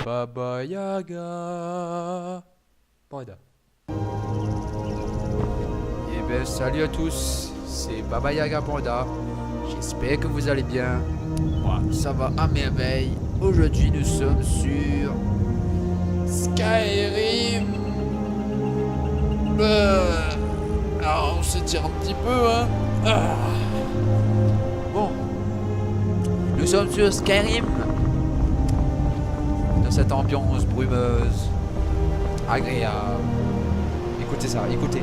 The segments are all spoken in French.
Baba Yaga. Panda. Eh ben salut à tous, c'est Baba Yaga Panda. J'espère que vous allez bien. Moi, ça va à merveille. Aujourd'hui, nous sommes sur Skyrim. Alors, on se tire un petit peu, hein. Bon, nous sommes sur Skyrim. Dans cette ambiance brumeuse, agréable. Écoutez ça, écoutez.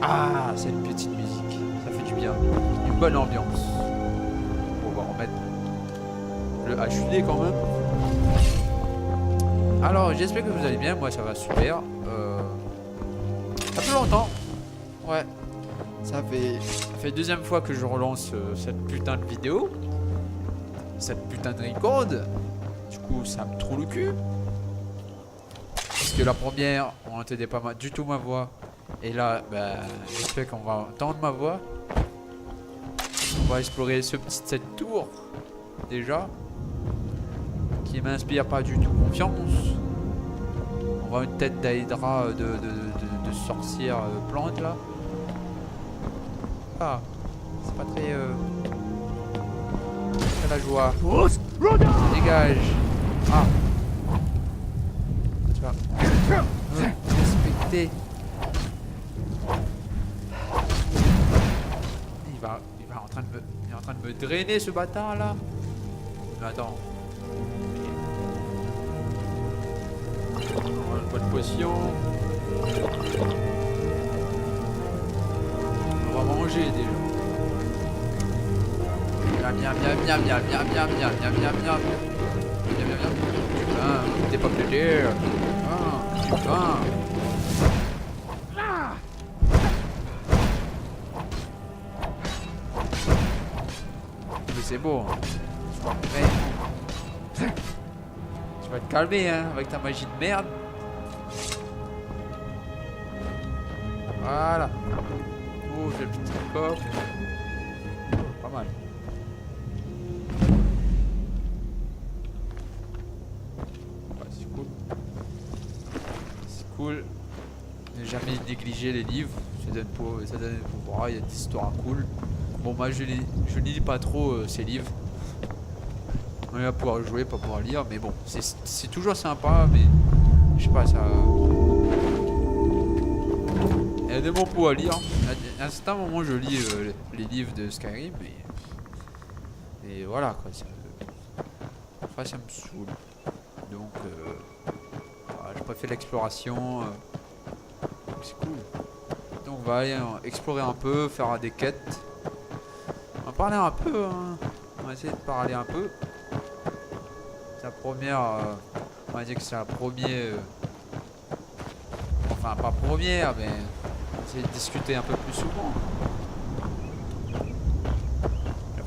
Ah, cette petite musique, ça fait du bien. Une bonne ambiance. On va remettre le HUD quand même. Alors, j'espère que vous allez bien. Moi, ça va super. Ça fait longtemps. Ouais. Ça fait deuxième fois que je relance cette putain de vidéo. Cette putain de record. Du coup, ça me trouve le cul. Parce que la première, on n'entendait pas du tout ma voix. Et là, ben, j'espère qu'on va entendre ma voix. On va explorer cette tour, déjà, qui m'inspire pas du tout confiance. On voit une tête d'Hydra de sorcière plante, là. Ah, c'est pas très... très la joie. Dégage. Ah. Tu vas... respecter. Il est en train de me drainer, ce bâtard là. Mais attends. On a une bonne potion. On va manger déjà. Miam miam miam miam miam miam miam miam miam miam miam. Du pain, des pommes de terre. Ah, du pain. C'est beau. Tu vas te calmer, hein, avec ta magie de merde. Voilà. Oh, j'ai le petit coffre. Pas mal. Ouais, c'est cool. C'est cool. Ne jamais négliger les livres. Ça donne des pouvoirs, il y a des histoires cool. Bon, moi je lis pas trop ces livres. On va pouvoir jouer, pas pouvoir lire, mais bon, c'est toujours sympa, mais je sais pas, ça. Il y a des bons pour lire. À un certain moment, je lis les livres de Skyrim, et voilà quoi. Enfin, ça me saoule. Donc, voilà, je préfère l'exploration. C'est cool. Donc, on va aller explorer un peu, faire des quêtes. On va parler un peu, hein. On va essayer de parler un peu. C'est la première, on va dire que c'est la première, enfin pas première, mais on va essayer de discuter un peu plus souvent.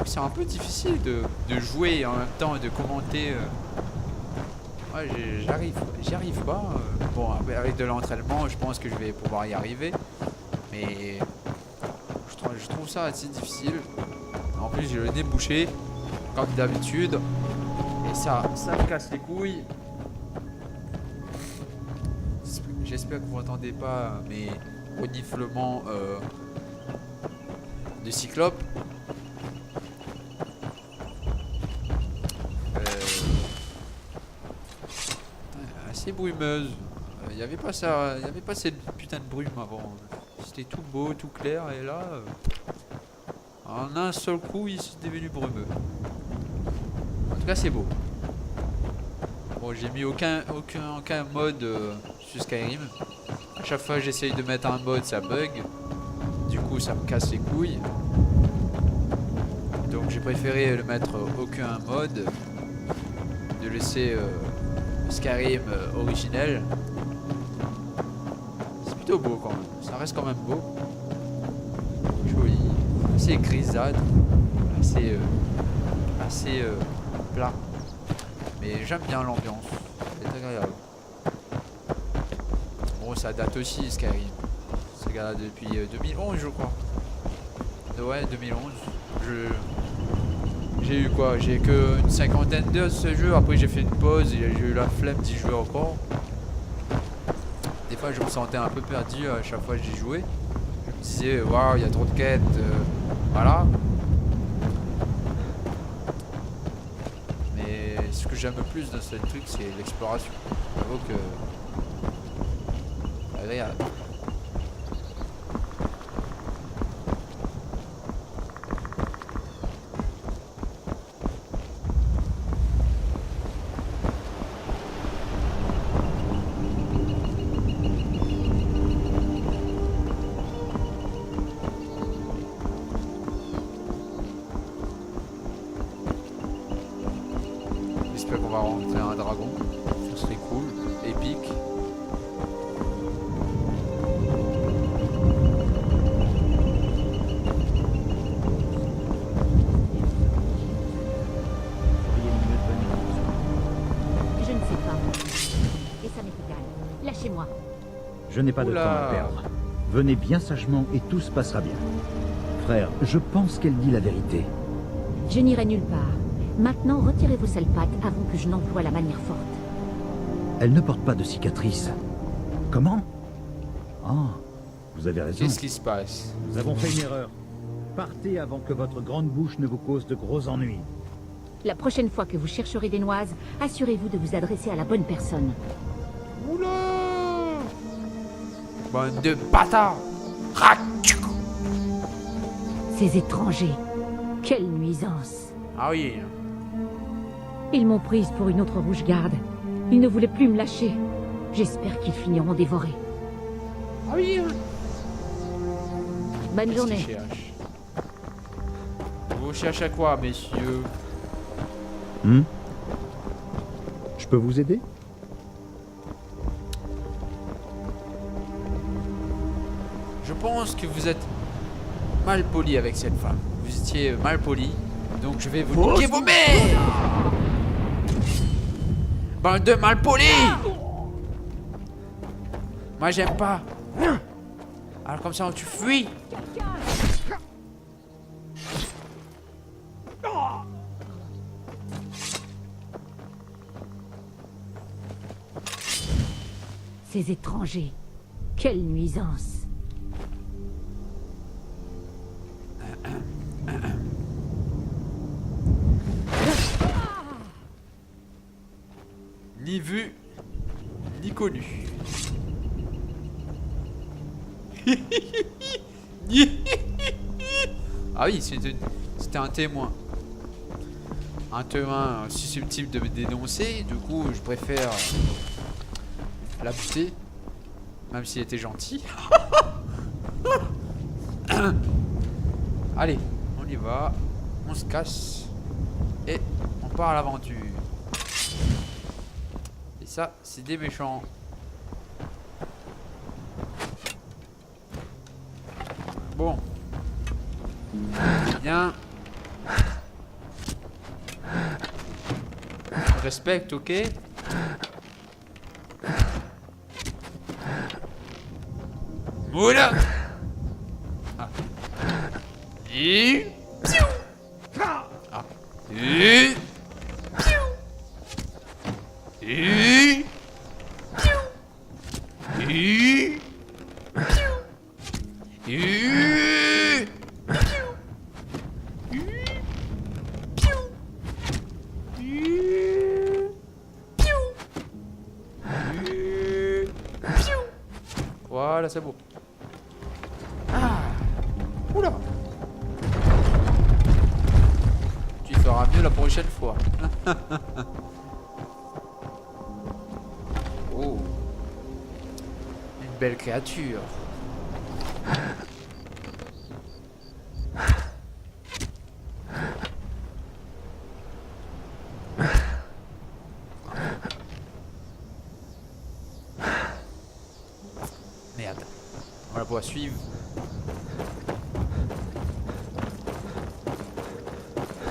C'est un peu difficile de jouer en même temps et de commenter. Ouais, j'y arrive pas. Bon, avec de l'entraînement, je pense que je vais pouvoir y arriver. Mais je trouve ça assez difficile. En plus, j'ai le nez bouché, comme d'habitude. Et ça me casse les couilles. J'espère que vous n'entendez pas mes reniflements de cyclope. Assez brumeuse. Il n'y avait pas ça, il y avait pas cette putain de brume avant. C'était tout beau, tout clair, et là, en un seul coup, il s'est devenu brumeux. En tout cas, c'est beau. Bon, j'ai mis aucun mode sur Skyrim. À chaque fois que j'essaye de mettre un mode, ça bug. Du coup, ça me casse les couilles. Donc, j'ai préféré le mettre aucun mode. De laisser Skyrim originel. C'est plutôt beau quand même. Ça reste quand même beau. Joli. Assez grisâtre. Assez plat. Mais j'aime bien l'ambiance. C'est agréable. Bon, ça date aussi Skyrim. Ça date depuis 2011 je crois. ouais, 2011. J'ai eu quoi? J'ai que une cinquantaine d'heures ce jeu. Après j'ai fait une pause et j'ai eu la flemme d'y jouer encore. Des fois je me sentais un peu perdu à chaque fois que j'y jouais. Je me disais waouh, il y a trop de quêtes, voilà. Mais ce que j'aime le plus dans ce truc, c'est l'exploration. J'avoue que agréable. J'espère qu'on va rentrer un dragon. Ce serait cool, épique. Je ne sais pas. Et ça m'est égal. Lâchez-moi. Je n'ai pas de temps à perdre. Venez bien sagement et tout se passera bien. Frère, je pense qu'elle dit la vérité. Je n'irai nulle part. Maintenant, retirez vos sales pattes avant que je n'emploie la manière forte. Elle ne porte pas de cicatrice. Comment? Ah, vous avez raison. Qu'est-ce qui se passe? Nous avons fait une erreur. Partez avant que votre grande bouche ne vous cause de gros ennuis. La prochaine fois que vous chercherez des noises, assurez-vous de vous adresser à la bonne personne. Oula! Bande de bâtards! Ces étrangers. Quelle nuisance. Ah oui. Ils m'ont prise pour une autre rouge-garde. Ils ne voulaient plus me lâcher. J'espère qu'ils finiront dévorés. Ah oui. Bonne journée. Vous cherchez à quoi, messieurs? Je peux vous aider? Je pense que vous êtes mal poli avec cette femme. Vous étiez mal poli, donc je vais vous niquer vos mères! Bande de mal poli! Moi j'aime pas. Alors comme ça tu fuis. Ces étrangers. Quelle nuisance. Ni vu, ni connu. Ah oui, c'était un témoin. Un témoin susceptible de me dénoncer. Du coup, je préfère la buter. Même s'il était gentil. Allez, on y va. On se casse. Et on part à l'aventure. Et ça, c'est des méchants. Bon. Bien. Je respecte, ok. Moula. Ah. Et... Ah. Et... Et... Et... Voilà, c'est beau. Ah. Oula. Tu feras mieux la prochaine fois. Oh. Une belle créature. Merde. On va la pouvoir suivre.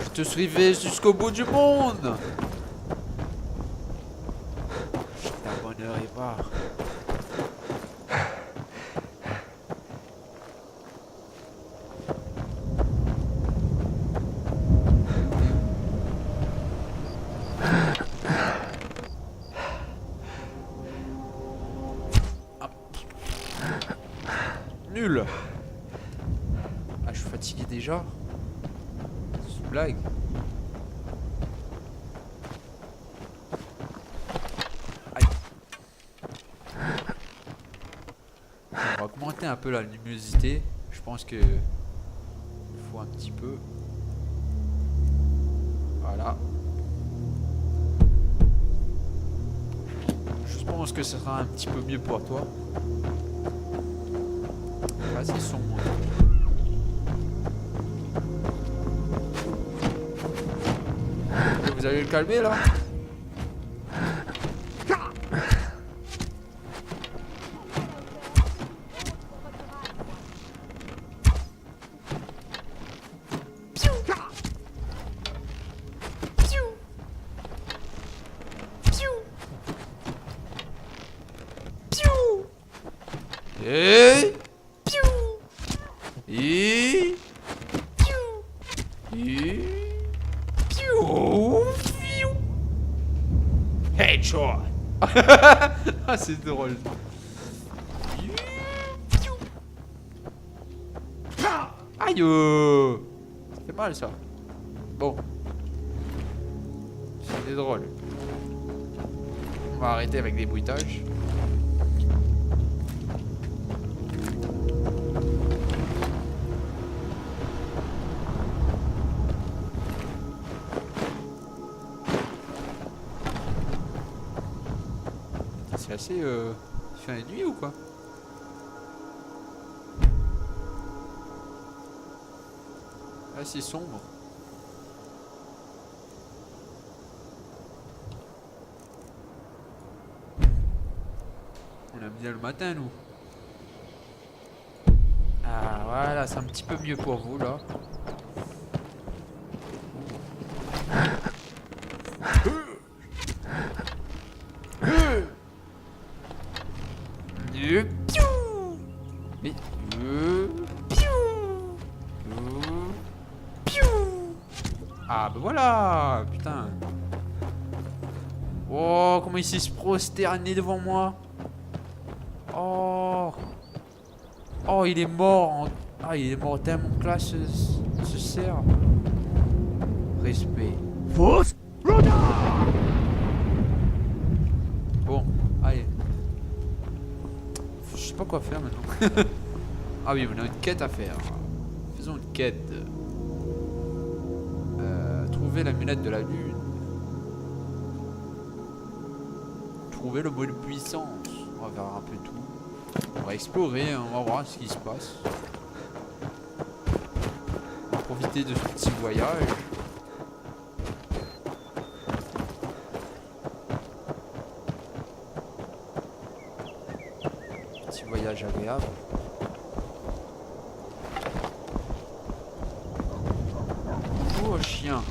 Je te suivrai jusqu'au bout du monde. Je t'abonnerai pas. nul. Ah, je suis fatigué déjà. C'est une blague. Aïe. On va augmenter un peu la luminosité. Je pense que il faut un petit peu. Voilà. Je pense que ce sera un petit peu mieux pour toi. Ah, c'est sombre. Vous allez le calmer là? Et headshot. Ah, c'est drôle. Aïe, ça fait mal ça. Bon, c'était drôle. On va arrêter avec des bruitages. C'est assez fin de nuit ou quoi? Assez sombre. On aime bien le matin nous. Ah voilà, c'est un petit peu mieux pour vous là. Mais ah bah voilà, putain. Oh, comment il s'est se prosterné devant moi. Oh. Oh, il est mort. Ah, il est mort tellement que là se sert. Respect. Bon, allez. Je sais pas quoi faire maintenant. Ah oui, on a une quête à faire. Faisons une quête. Trouver l'amulette de la lune. Trouver le mot de puissance. On va faire un peu tout. On va explorer, on va voir ce qui se passe. On va profiter de ce petit voyage. Petit voyage agréable. Oh chien.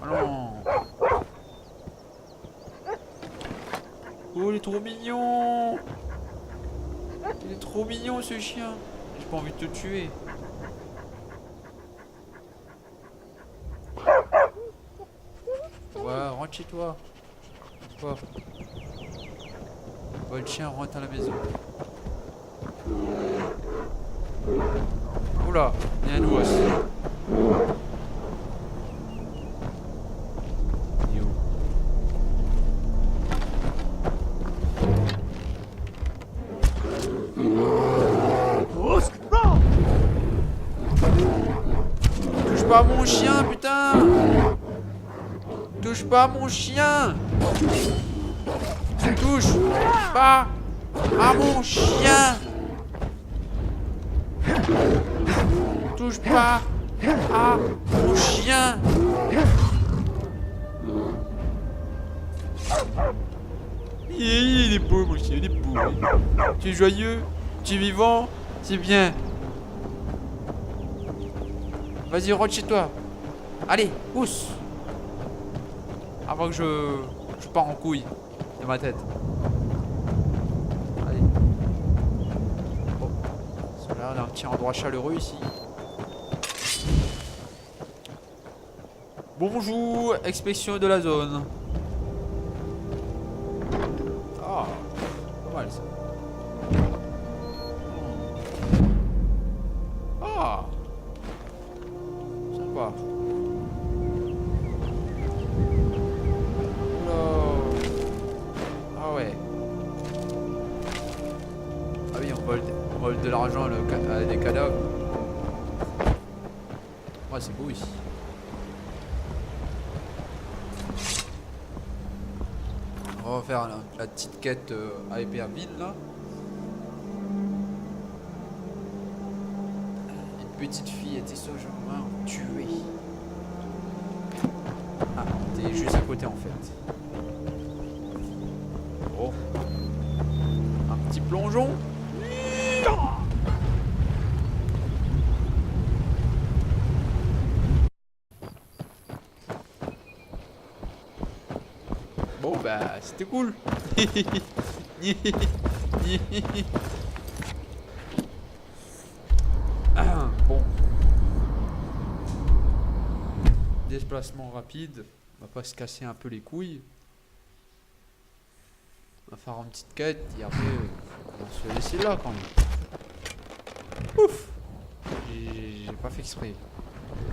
Oh non. Oh il est trop mignon. Il est trop mignon ce chien. J'ai pas envie de te tuer. Ouais, rentre chez toi. Quoi? Ouais, le chien rentre à la maison. Oula, il y a un ours. Touche pas à mon chien, putain! Touche pas à mon chien! Touche pas à mon chien! Touche pas à mon chien! Il est beau mon chien, il est beau. Tu es joyeux, tu es vivant, c'est bien. Vas-y, rentre chez toi. Allez, pousse. Avant que je pars en couille de ma tête. Allez. Bon. Ça a l'air d'un petit endroit chaleureux ici. Bonjour, inspection de la zone. Ah, pas mal ça. de l'argent à des cadavres. Ouais, c'est beau ici. On va faire la petite quête à Hyperville là. Une petite fille était saugement tuée. Ah, t'es juste à côté en fait. Oh. Un petit plongeon. Bon bah c'était cool. Bon. Déplacement rapide. On va pas se casser un peu les couilles. On va faire une petite quête et après on va se laisser là quand même. Ouf. J'ai pas fait exprès.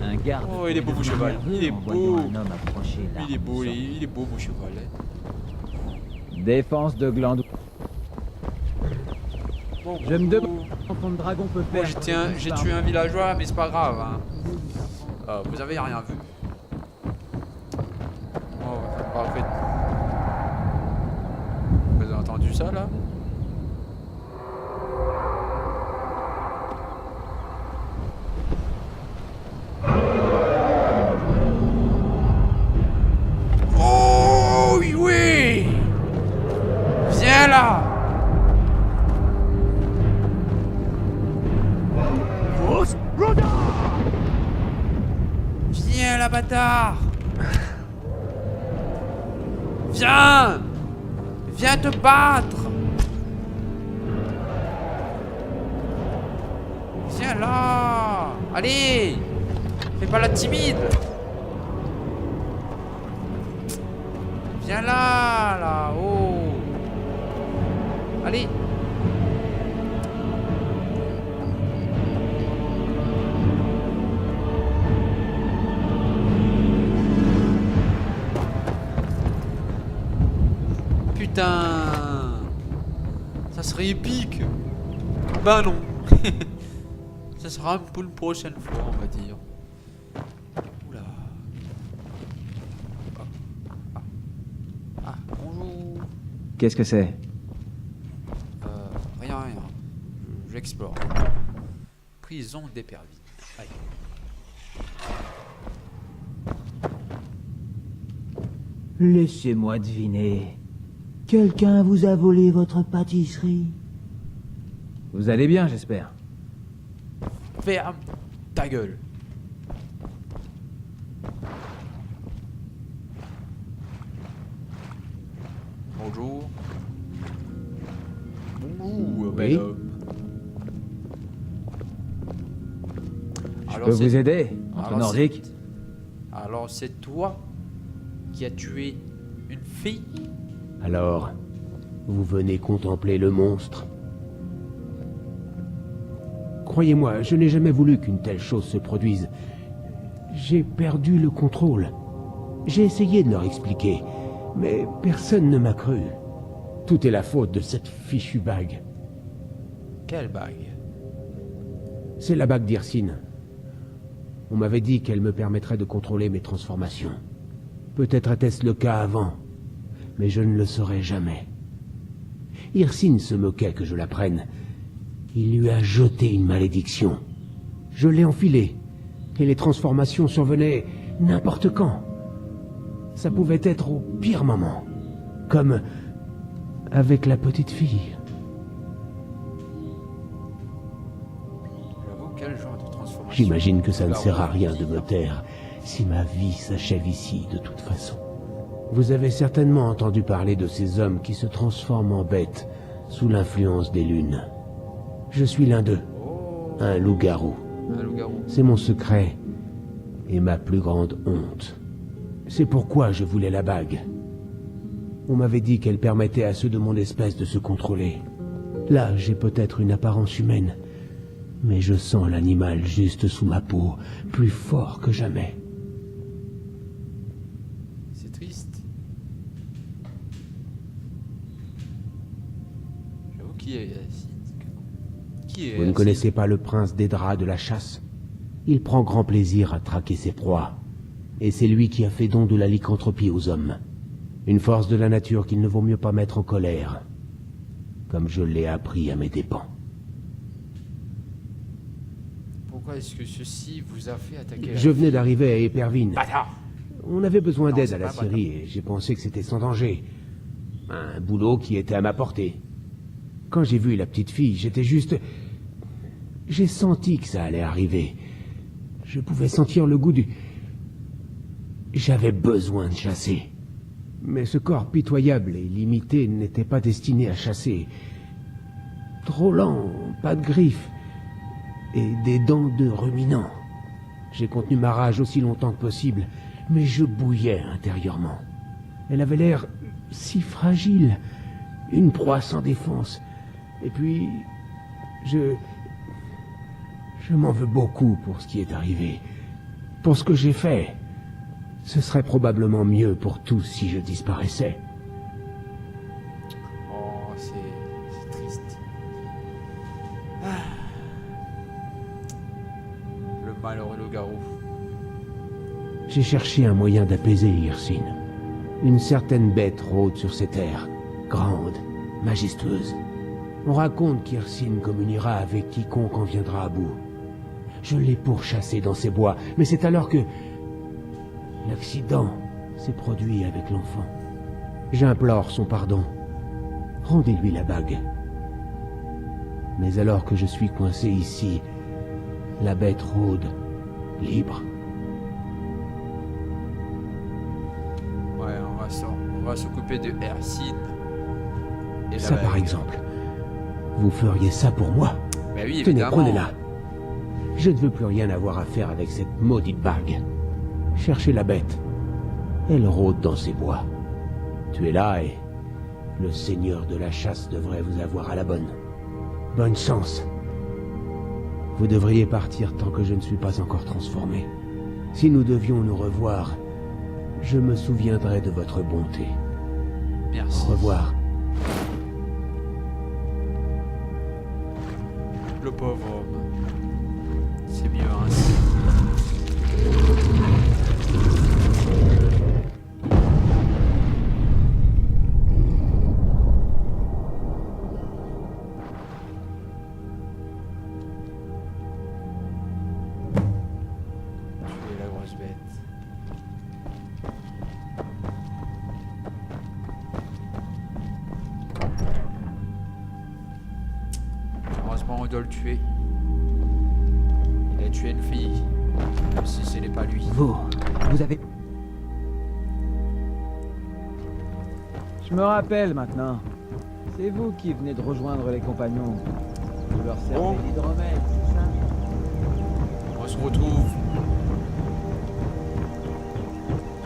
Un garde. Oh, il est beau mon cheval. Il est beau. Un homme approcher Il est beau, il est beau mon cheval. Hein. Défense de glande. Bon, Je me demande comment le dragon peut bon, faire. j'ai tué un villageois, mais c'est pas grave. Hein. Vous avez rien vu. Oh, parfait. Vous avez entendu ça là? Oh oui, oui. Viens là. Viens là, bâtard. Viens. Viens te battre. Viens là. Allez. Fais pas la timide. Viens là, là, oh. Allez. Putain. Ça serait épique. Bah non. Ça sera pour une prochaine fois, on va dire. Oula. Ah, bonjour. Qu'est-ce que c'est? Rien. J'explore. Prison d'Hyperville. Aïe. Laissez-moi deviner. Quelqu'un vous a volé votre pâtisserie? Vous allez bien, j'espère. Ferme ta gueule. Bonjour. Bonjour, bel homme. Je peux vous aider, entre alors nordiques? Alors c'est toi qui as tué une fille? Alors, vous venez contempler le monstre. Croyez-moi, je n'ai jamais voulu qu'une telle chose se produise. J'ai perdu le contrôle. J'ai essayé de leur expliquer, mais personne ne m'a cru. Tout est la faute de cette fichue bague. Quelle bague? C'est la bague d'Irsine. On m'avait dit qu'elle me permettrait de contrôler mes transformations. Peut-être était-ce le cas avant, mais je ne le saurais jamais. Irsine se moquait que je la prenne. Il lui a jeté une malédiction. Je l'ai enfilée, et les transformations survenaient n'importe quand. Ça pouvait être au pire moment, comme avec la petite fille. J'avoue, quel genre de transformation? J'imagine que ça ne sert à rien de me taire si ma vie s'achève ici de toute façon. Vous avez certainement entendu parler de ces hommes qui se transforment en bêtes sous l'influence des lunes. Je suis l'un d'eux, un loup-garou. Un loup-garou. C'est mon secret et ma plus grande honte. C'est pourquoi je voulais la bague. On m'avait dit qu'elle permettait à ceux de mon espèce de se contrôler. Là, j'ai peut-être une apparence humaine, mais je sens l'animal juste sous ma peau, plus fort que jamais. C'est triste. J'avoue qui qui est Vous ne connaissez pas le prince des draps de la chasse? Il prend grand plaisir à traquer ses proies. Et c'est lui qui a fait don de la lycanthropie aux hommes. Une force de la nature qu'il ne vaut mieux pas mettre en colère. Comme je l'ai appris à mes dépens. Pourquoi est-ce que ceci vous a fait attaquer Je venais d'arriver à Épervine. Bâtard. On avait besoin Non, d'aide c'est à la pas Syrie et j'ai pensé que c'était sans danger. Un boulot qui était à ma portée. Quand j'ai vu la petite fille, j'étais juste... J'ai senti que ça allait arriver. Je pouvais sentir le goût du... J'avais besoin de chasser. Mais ce corps pitoyable et limité n'était pas destiné à chasser. Trop lent, pas de griffes, et des dents de ruminant. J'ai contenu ma rage aussi longtemps que possible, mais je bouillais intérieurement. Elle avait l'air si fragile, une proie sans défense. Et puis, je m'en veux beaucoup pour ce qui est arrivé, pour ce que j'ai fait. Ce serait probablement mieux pour tous si je disparaissais. Oh, c'est triste. Le malheureux loup-garou. J'ai cherché un moyen d'apaiser Hirsine. Une certaine bête rôde sur ces terres, grande, majestueuse. On raconte qu'Hirsine communiera avec quiconque en viendra à bout. Je l'ai pourchassée dans ces bois, mais c'est alors que... l'accident s'est produit avec l'enfant. J'implore son pardon. Rendez-lui la bague. Mais alors que je suis coincé ici, la bête rôde, libre. Ouais, on va s'occuper de Hirsine. Et Ça la par bague. exemple. Vous feriez ça pour moi? Bah oui, Tenez, évidemment. prenez-la. Je ne veux plus rien avoir à faire avec cette maudite bague. Cherchez la bête. Elle rôde dans ces bois. Tuez-la et le seigneur de la chasse devrait vous avoir à la bonne. Bonne chance. Vous devriez partir tant que je ne suis pas encore transformé. Si nous devions nous revoir, je me souviendrai de votre bonté. Merci. Au revoir. Le pauvre homme. C'est mieux ainsi. Tuer la grosse bête. Heureusement, on doit le tuer. Il a tué une fille. Même si ce n'est pas lui. Vous avez... Je me rappelle maintenant. C'est vous qui venez de rejoindre les compagnons. Vous leur servez Bon. l'hydromel, c'est ça? On se retrouve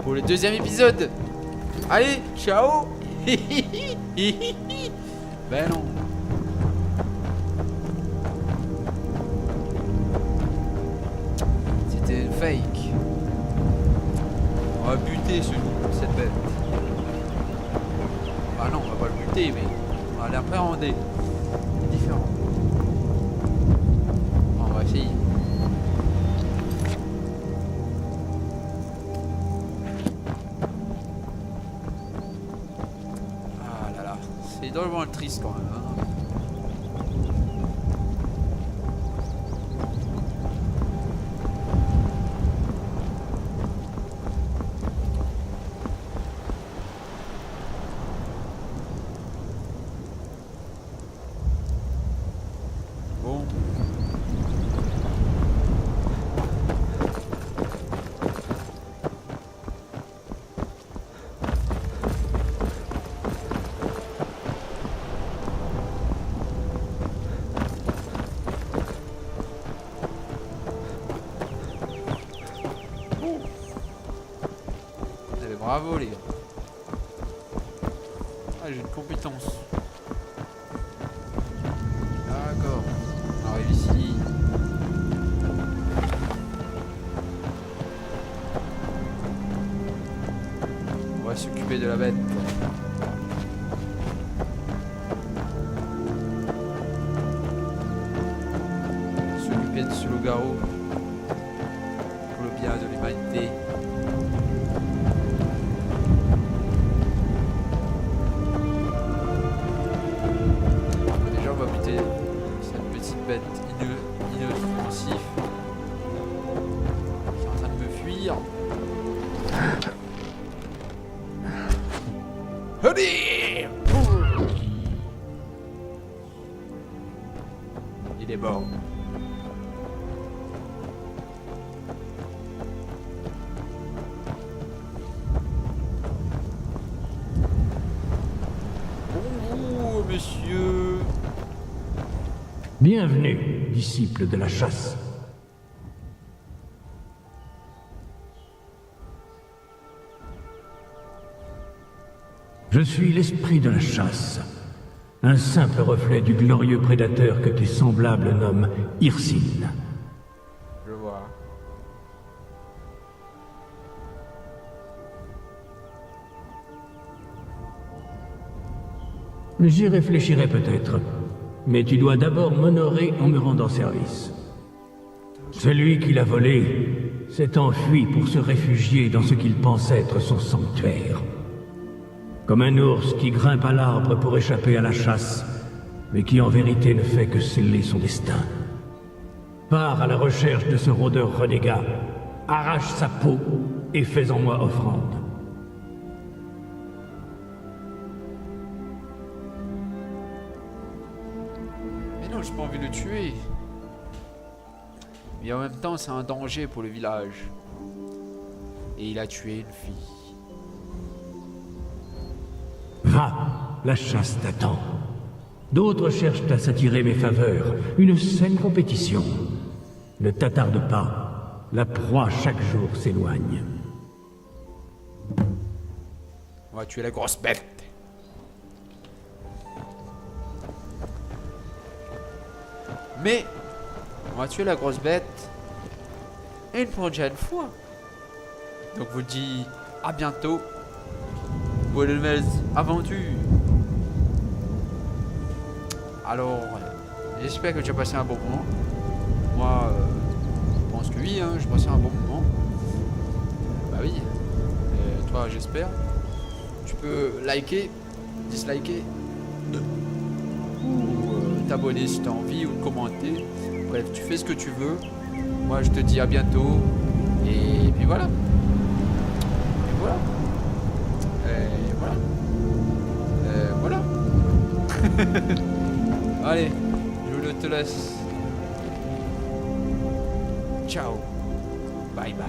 pour le deuxième épisode. Allez, ciao. Ben non. C'était une fake. On va buter cette bête. Ah non, on va pas le buter, mais on va l'appréhender. C'est différent. On va essayer. Ah là là, c'est drôlement triste quand même. Hein. Bon. Eh, bravo les gars. Ah, j'ai une compétence. D'accord. On arrive ici. On va s'occuper de la bête. ce loup-garou pour le bien de l'humanité. Déjà on va buter cette petite bête inoffensive qui est en train de me fuir. Allez! Il est mort. Bonjour, monsieur. Bienvenue, disciple de la chasse. Je suis l'esprit de la chasse, un simple reflet du glorieux prédateur que tes semblables nomment Hirsine. Je vois. J'y réfléchirai peut-être, mais tu dois d'abord m'honorer en me rendant service. Celui qui l'a volé s'est enfui pour se réfugier dans ce qu'il pense être son sanctuaire. Comme un ours qui grimpe à l'arbre pour échapper à la chasse, mais qui en vérité ne fait que sceller son destin. Pars à la recherche de ce rôdeur renégat, arrache sa peau et fais-en moi offrande. Mais non, j'ai pas envie de le tuer. Mais en même temps, c'est un danger pour le village. Et il a tué une fille. Va, la chasse t'attend. D'autres cherchent à s'attirer mes faveurs, une saine compétition. Ne t'attarde pas, la proie chaque jour s'éloigne. On va tuer la grosse bête. Mais on va tuer la grosse bête une prochaine fois. Donc je vous dis à bientôt pour de nouvelles aventures. Alors, j'espère que tu as passé un bon moment. Moi, je pense que oui, hein, j'ai passé un bon moment. Bah oui. Et toi, j'espère. Tu peux liker, disliker, ou t'abonner si tu as envie, ou commenter. Bref, tu fais ce que tu veux. Moi, je te dis à bientôt. Et puis voilà. Et voilà. Et voilà. Voilà. Allez, je te laisse. Ciao. Bye bye.